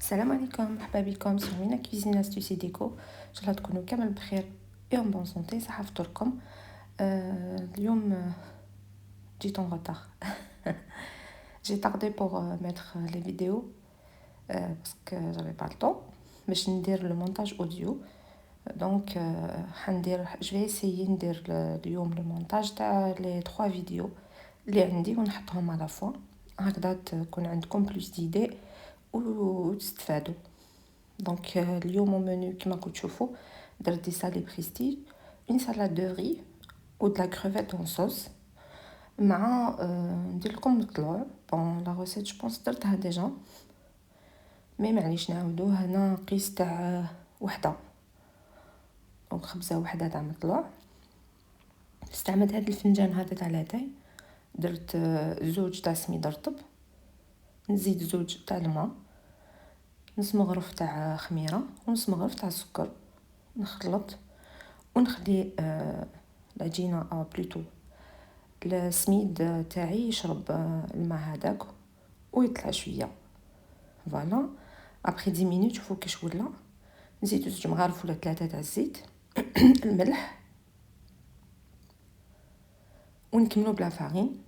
السلام عليكم، مرحبا بكم sur Mina Cuisine Astuces et Déco. ان شاء الله تكونوا كامل بخير et en bonne santé. صحة فطوركم. اليوم جيت en retard. J'ai tardé pour mettre les vidéos parce que j'avais pas le temps باش ندير le montage audio. Donc je vais essayer ندير اليوم le montage تاع les 3 vidéos اللي عندي ونحطهم à la fois. هكذا تكون عندكم plus d'idées وتستفادوا. دونك اليوم المنيو كما كنتوا تشوفوا درت دي سالي بريستيج، اون سالاد دو ري و د لا كروفيت اون صوص مع ندير لكم الطلوع. بون لا ريسيت جو بونس درتها ديجا مي معليش نعاودوه. هنا قيس تاع وحده، دونك خبزه وحده تاع مطلوع. استعملت هذا الفنجان هذا تاع لاتاي، درت زوج تاع سميد رطب، نزيد زوج تاع الماء، نص مغرف تاع خميره ونص مغرف تاع السكر، نخلط ونخلي العجينه بلوتو السميد تاعي يشرب الماء هذاك ويطلع شويه. فوالا ابري 10 مينوت شوفوا كيش ولا. نزيد زوج مغارف ولا 3 تاع الزيت الملح ونكملوا بلا فارين.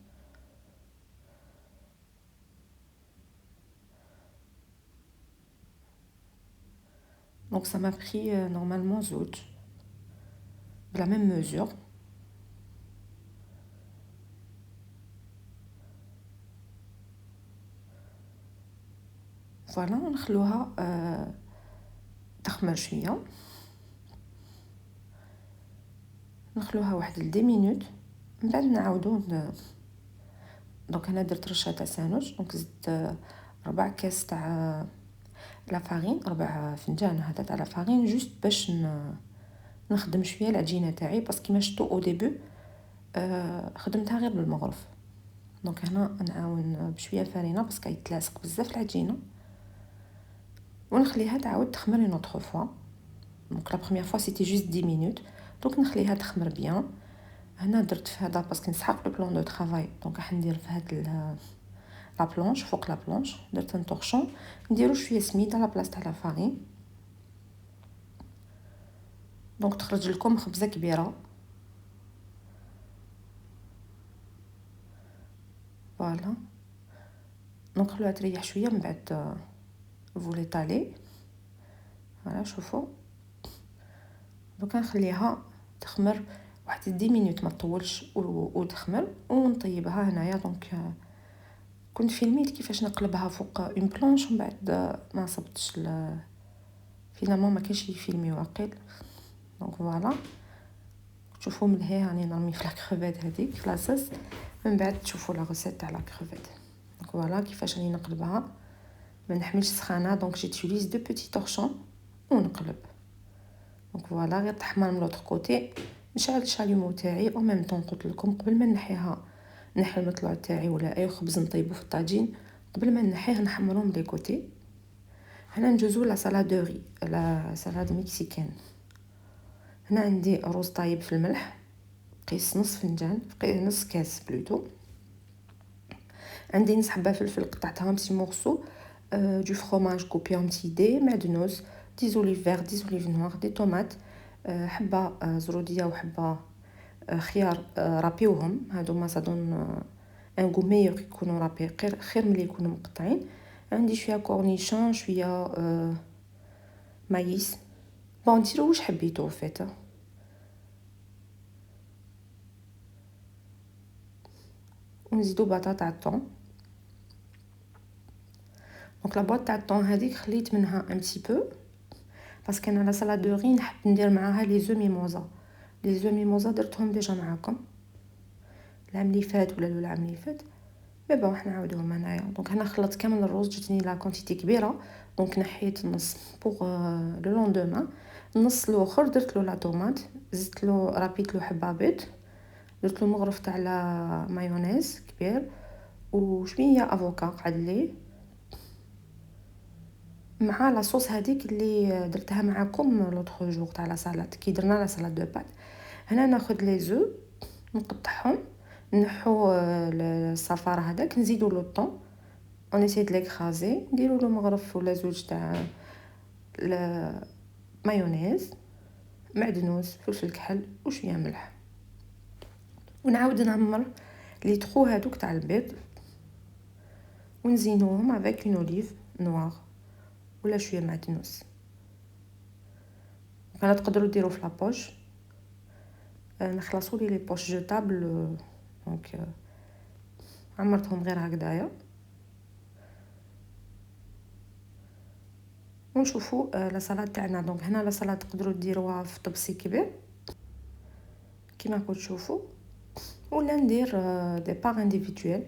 Donc ça m'a pris normalement زوج بلا même mesure. فوالا ونخلوها تخمر شويه، نخلوها واحد 10 مينوت من بعد نعاودو. دونك انا درت رشه تاع سانوج، دونك زدت 4 كاس تاع لا فارين، 4 فنجان هذا تاع لا فارين جوست باش نخدم شويه العجينه تاعي باسكو كيما شفتوا او ديبو خدمتها غير بالمغرف. دونك هنا نعاون بشويه فارينه باسكو يتلاصق بزاف العجينه ونخليها تعاود تخمر اون اوتر فوا. دونك لا بروميير فوا سيتي جوست 10 مينوت، دونك نخليها تخمر بيان. هنا درت في هذا باسكو نسحق لو بلان دو طرافاي، دونك راح ندير في هاد لا بلونش فوق لا بلونش درت ان طورشون، نديرو شويه سميد على بلاصه تاع لا فارين. دونك تخرج لكم خبزه كبيره. فوالا نخلوها تريح شويه من بعد فولي طالي. فوالا شوفوا دوكا نخليها تخمر واحد 10 مينوت ما تطولش وتخمر ونطيبها هنايا. دونك كنت فيلميت كيفاش نقلبها فوق اون بلونش ومن بعد ما صبتش فينالمون ما كاينش يفيلمي واقيل. دونك فوالا تشوفوا ملهي راني نرمي في لا كروفيت هذيك في لاصوص، من بعد تشوفوا لا ريسيت تاع لا كروفيت. دونك فوالا كيفاش راني نقلبها، ما نحملش سخانه. دونك جيتيليز دو بيتي طورشون ونقلب. دونك فوالا غير تحمر من لوطر كوتي. نشعل الشاليمو تاعي او ميم طون قلت لكم قبل ما نحيها، نحي المطلوع تاعي ولا اي خبز نطيبو في الطاجين، قبل ما نحيه نحمرو من لي كوتي. هنا نجوزو لا سالاد دو ري، لا سالاد مكسيكان. هنا عندي رز طايب في الملح قيس نص فنجان، نص كاس بلوتو. عندي نص حبه فلفل قطعتها بسي مورسو، دو فروماج كوبي ان بتي دي، معدنوس، دي زوليف فير، دي زوليف نوار، دي طوماط، حبه زروديه وحبه خيار رابيوهم. هادو ما صادون ان غو ميور يكونوا رابي، خير ملي يكونوا مقطعين. عندي شويه كورنيشون، شويه مايس. بون ديروا واش حبيتو فيت. ونزيدو بطاطا طون. دونك لا بواط تاع الطون هذيك خليت منها ان بتي بو باسكو انا لا سالاد دو ري نحب ندير معاها لي زو ميموزا. لي زو ميموزا درتهم ديجا معاكم العام اللي فات ولا العام اللي فات، مي بون راح نعاودوهم هنايا. دونك هنا خلطت كامل الرز، جاتني لا كونتيتي كبيره، دونك نحيت النص بوغ لو لوندومان. النص الاخر درت له لا طوماط، زدت له رابيت له حبه بيض، درت له مغرف تاع لا مايونيز كبير وشويه افوكا قعد لي مع لا صوص هذيك اللي درتها معكم لوطخ جور تاع لا سالاد كي درنا لا سالاد دو بات. هنا ناخذ لي زو نقطعهم، نحو الصفار هذاك، نزيدو لو طون اون اسي د ليكرازي، نديروا له مغرف ولا زوج تاع مايونيز، معدنوس، فلفل كحل وشويه ملح، ونعاود نعمر لي تخو هذوك تاع البيض ونزينوهم افيك اون اوليف نوار ولا شويه معدنوس. انا تقدروا ديروا في لابوش، نخلصوا لي بوش جوتابل. دونك عمرتهم غير هكذايا ونشوفوا لا سلطه تاعنا. دونك هنا لا سلطه تقدروا ديروها في طبسي كبير كيما راكم تشوفوا، ولا ندير دي بار انديفيدويل.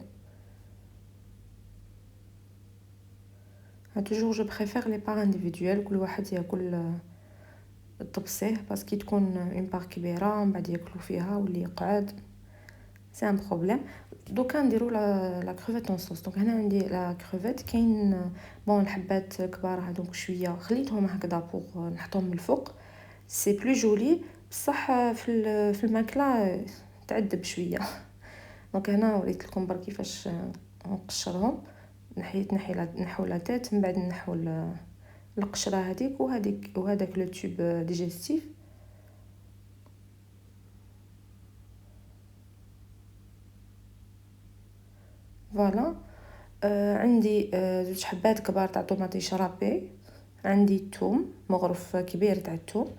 توجور جو بريفير لي بار انديفيدويل، كل واحد ياكل طبسيه، باسكو تكون اون بار كبيره من بعد ياكلوا فيها واللي يقعد سي ان بروبليم. دوكا نديروا لا كروفيت اون صوص. دونك هنا عندي لا كروفيت، كاين بون الحبات كبار هذوك شويه خليتهم هكذا بوغ نحطهم من الفوق، سي بلو جولي، بصح في الماكله تعذب شويه. دونك هنا وريت لكم برك كيفاش نقشرهم، نحو لا تيت، من بعد نحو القشره هذيك وهذاك لو تيوب ديجستيف. فوالا. عندي زوج حبات كبار تاع طوماطي شرابي، عندي الثوم مغرف كبير تاع الثوم،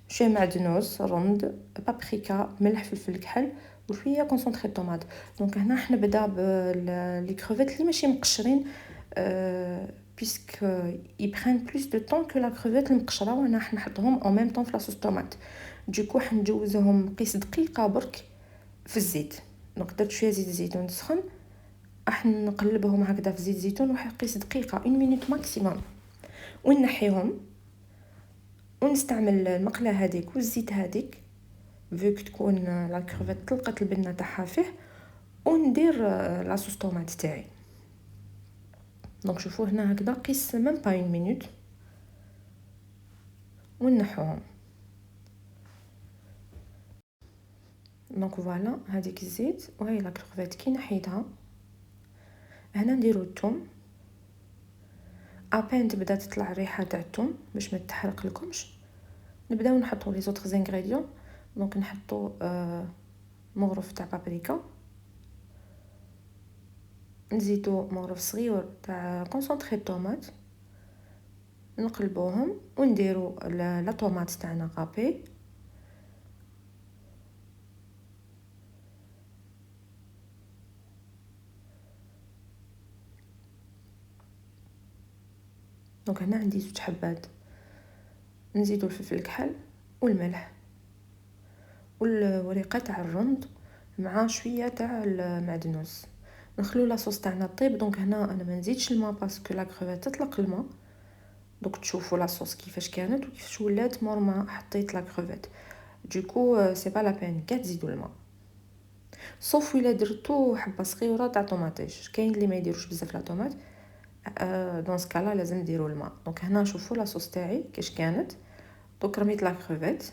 شويه معدنوس، رند، بابريكا، ملح، فلفل كحل وشويه كونسونطري طوماط. دونك هنا احنا نبدا بلي كروفيت اللي ماشي مقشرين، بيسك يبرين بلوس دو طون كو لا كروفيت المقشره، وانا راح نحطهم او ميم طون في لاصوص طوماط. دوكو حنجوزهم قيس دقيقه برك في الزيت. دونك درت شويه زيت الزيتون سخن، راح نقلبهم هكذا في زيت الزيتون وراح يقيس دقيقه 1 مينوت ماكسيموم، ونحيهم ونستعمل المقله هذيك والزيت هذيك فيك تكون لا كروفيت طلقت البنه تاعها فيه، وندير لاصوص طوماط تاعي. دونك شوفوا هنا هكذا قيس ميم با 1 مينوت ونحوهم. دونك فوالا هذيك الزيت وهي لا كروفيت كي نحيتها. هنا نديرو الثوم، ابان تبدا تطلع الريحه تاع الثوم باش ما تحرق لكمش، نبداو نحطو لي زوطخ انغريديون. دونك نحطو مغرف تاع بابريكا، نزيدو مغرف صغير تاع كونسونطري طوماط، نقلبوهم ونديرو لا طوماط تاعنا غابي، دونك هنا عندي زوج حبات، نزيدو الفلفل الكحل والملح والوريقه تاع الرند مع شويه تاع المعدنوس، نخلو لاصوص تاعنا طيب. دونك هنا انا ما نزيدش الماء باسكو لا كروفيت تطلق الماء. دونك تشوفوا لاصوص كيفاش كانت وكيفاش ولات مور ما حطيت لا كروفيت. دوكو سي با لا بين كاع تزيدوا الماء، صوف الا درتو حبه صغيره تاع طوماطيش. كاين اللي ما يديروش بزاف لا طوماط، دون سكالا لازم ديروا الماء. دونك هنا شوفوا لاصوص تاعي كاش كانت. دونك رميت لا كروفيت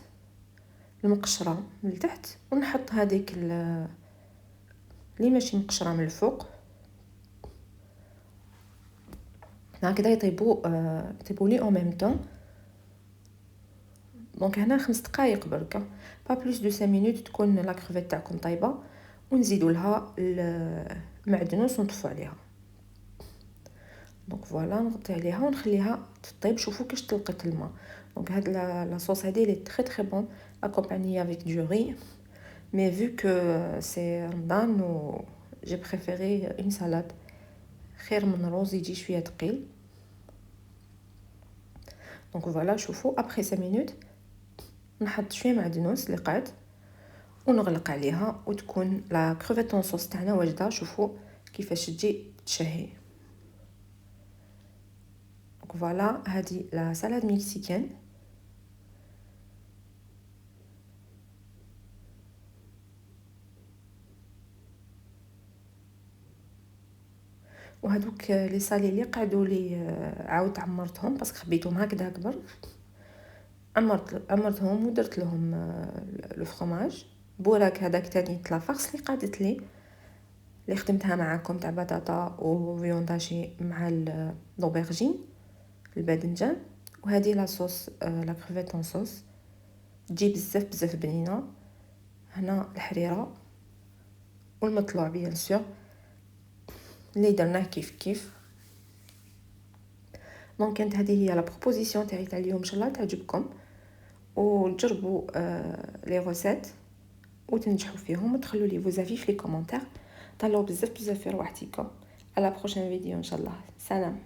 المقشره من التحت، ونحط هذيك اللي ماشي مقشره من الفوق، هكذا يطيبوا لي او ميم طون. دونك هنا 5 دقائق بركه، با بلوس دو 5 مينوت تكون لا كروفيت تاعكم طيبه، ونزيدوا لها المعدنوس ونطفوا عليها. دونك فوالا نغطي عليها ونخليها تطيب. شوفوا كيش طلقت الماء. دونك هاد لا صوص هذه لي تري تري بون اكومباني افيك دو ري، مي فو كو سي رمضان و جي بريفيري اون سالاد خير من روز يجي شويه ثقيل. دونك فوالا شوفوا ابري 5 مينوت نحط شويه معدنوس اللي قعد ونغلق عليها وتكون لا كروفيت اون صوص تاعنا واجده. شوفوا كيفاش تجي تشهي. دونك فوالا هذه لا سالاد مكسيكان. وهذوك لي صالي اللي قعدوا لي عاود عمرتهم باسكو خبيتهم هكذا كبر، عمرتهم ودرت لهم لو فرomاج بوراك هذاك تاني تلا فارس اللي قعدت لي. اللي خدمتها معكم تاع بطاطا وفيونداشي مع لوبرجين الباذنجان. وهذه لا صوص لا كريفيت صوص تجي بزاف بنينه. هنا الحريره والمطلوع بيان سور اللي درناه كيف. دونك كانت هذه هي لا بروبوزيسيون تاعي تاع اليوم، ان شاء الله تعجبكم وتجربوا لي غوسيت وتنجحوا فيهم وتخلوا لي فوزافي في لي كومونتير. طلعوا بزاف في رواحتكم. على بروشين فيديو ان شاء الله. سلام.